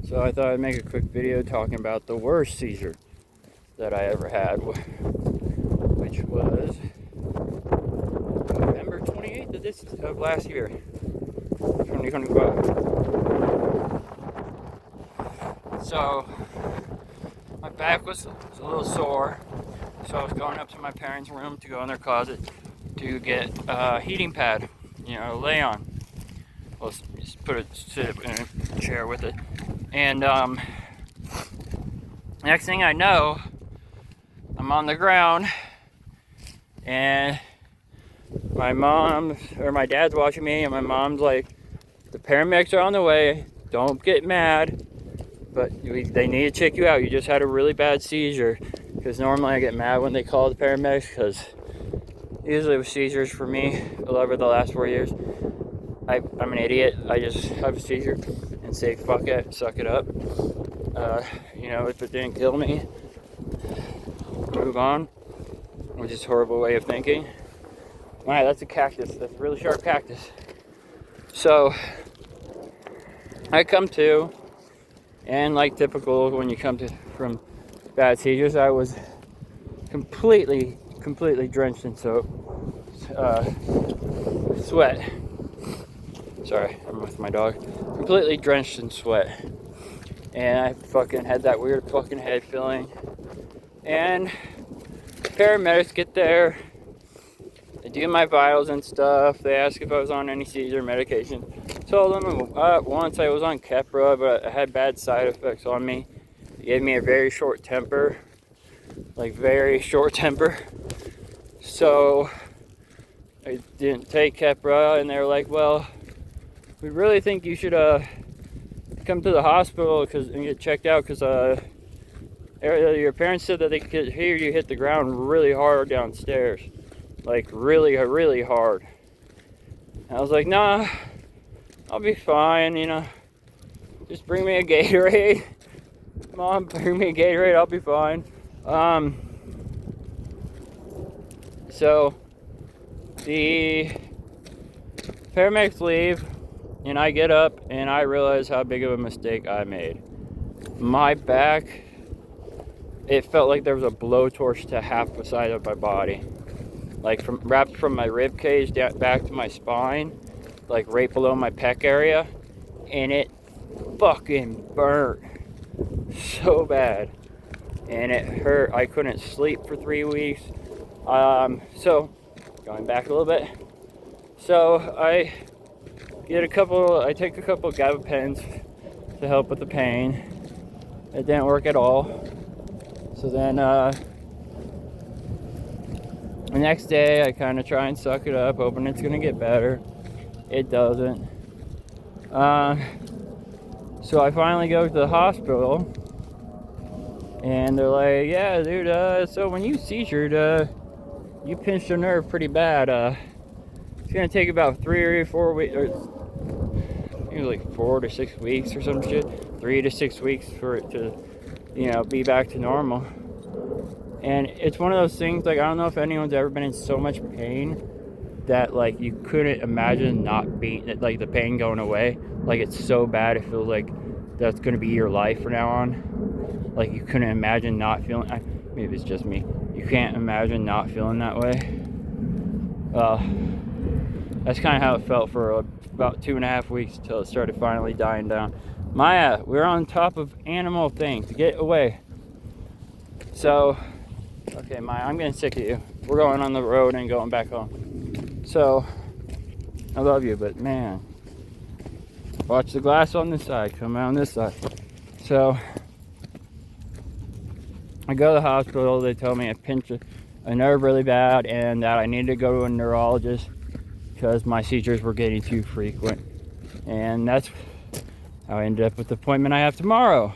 So I thought I'd make a quick video talking about the worst seizure that I ever had, which was November 28th of last year, 2025. So my back was a little sore, so I was going up to my parents' room to go in their closet to get a heating pad, lay on. Well, just sit in a chair with it. And next thing I know, I'm on the ground, and my dad's watching me, and my mom's like, the paramedics are on the way, don't get mad, but they need to check you out, you just had a really bad seizure. Because normally I get mad when they call the paramedics, because usually with seizures for me, over the last 4 years, I'm an idiot. I just have a seizure and say, fuck it, suck it up. If it didn't kill me, move on, which is a horrible way of thinking. Wow, that's a cactus. That's a really sharp cactus. So, I come to, and like typical when you come to from bad seizures, I was completely drenched in soap, sweat. Sorry, I'm with my dog. Completely drenched in sweat. And I fucking had that weird fucking head feeling. And paramedics get there. They do my vitals and stuff. They ask if I was on any seizure medication. Told them once I was on Keppra, but I had bad side effects on me. They gave me a very short temper. So I didn't take Keppra, and they were like, well, we really think you should come to the hospital and get checked out, because your parents said that they could hear you hit the ground really hard downstairs, like really hard. And I was like, nah, I'll be fine, just bring me a Gatorade. Mom, bring me a Gatorade, I'll be fine. So the paramedics leave, and I get up, and I realize how big of a mistake I made. My back, it felt like there was a blowtorch to half the side of my body. Like wrapped from my rib cage down back to my spine, like right below my pec area, and it fucking burnt so bad. And it hurt. I couldn't sleep for 3 weeks. So, going back a little bit. So, I take a couple gabapentins to help with the pain. It didn't work at all. So then, the next day, I kind of try and suck it up, hoping it's going to get better. It doesn't. So I finally go to the hospital, and they're like, yeah, dude, so when you seizured, you pinched a nerve pretty bad. It's going to take about 3 or 4 weeks, or maybe like 4 to 6 weeks or some shit. 3 to 6 weeks for it to, be back to normal. And it's one of those things, like, I don't know if anyone's ever been in so much pain that, like, you couldn't imagine not being, like, the pain going away. Like, it's so bad, it feels like that's going to be your life from now on. Like, you couldn't imagine not feeling, maybe it's just me, you can't imagine not feeling that way. That's kind of how it felt for about 2.5 weeks until it started finally dying down. Maya, we're on top of animal things, get away. So, okay, Maya, I'm getting sick of you. We're going on the road and going back home. So, I love you, but man, watch the glass on this side, come out on this side. So, I go to the hospital, they tell me I pinched a nerve really bad and that I needed to go to a neurologist because my seizures were getting too frequent. And that's how I ended up with the appointment I have tomorrow,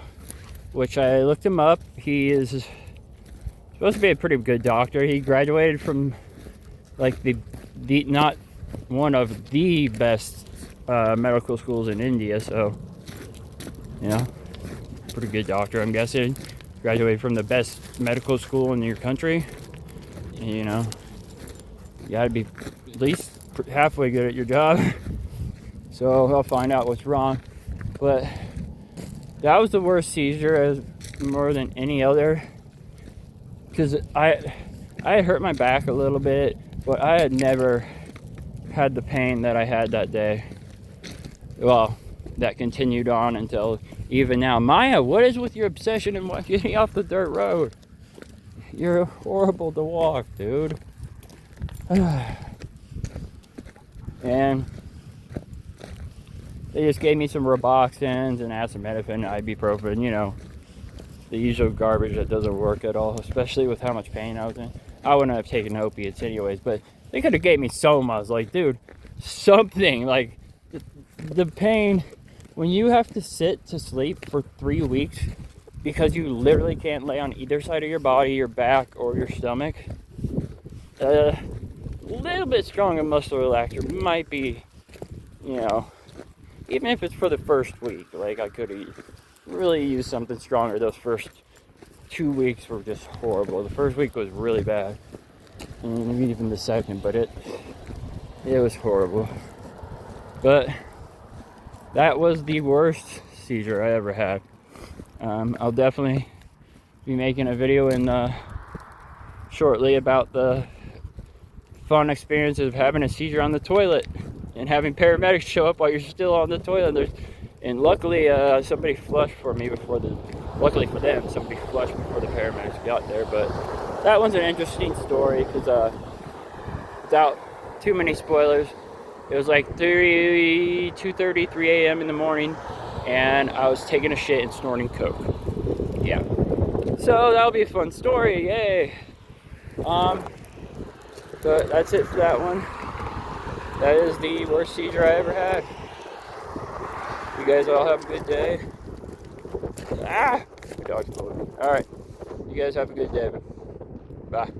which I looked him up. He is supposed to be a pretty good doctor. He graduated from like the not one of the best medical schools in India, so pretty good doctor, I'm guessing. Graduated from the best medical school in your country. You gotta be at least halfway good at your job. So I'll find out what's wrong. But that was the worst seizure as more than any other, because I had hurt my back a little bit, but I had never had the pain that I had that day. Well, that continued on until even now. Maya, what is with your obsession in getting off the dirt road? You're horrible to walk, dude. And they just gave me some Roboxins and acetaminophen, ibuprofen, you know, the usual garbage that doesn't work at all, especially with how much pain I was in. I wouldn't have taken opiates anyways, but they could have gave me Soma. I was like, dude, something. Like, the pain, when you have to sit to sleep for 3 weeks because you literally can't lay on either side of your body, your back or your stomach, a little bit stronger muscle relaxer might be, you know, even if it's for the first week. Like, I could really use something stronger. Those first 2 weeks were just horrible. The first week was really bad, and even the second, but it was horrible. But that was the worst seizure I ever had. I'll definitely be making a video shortly about the fun experiences of having a seizure on the toilet and having paramedics show up while you're still on the toilet. And luckily, somebody flushed for me luckily for them, somebody flushed before the paramedics got there. But that one's an interesting story because without too many spoilers, it was like 2:30, 3 a.m. in the morning, and I was taking a shit and snorting coke. Yeah. So that'll be a fun story, yay. But that's it for that one. That is the worst seizure I ever had. You guys all have a good day. Ah! My dog's pulling me. Alright. You guys have a good day. Bye.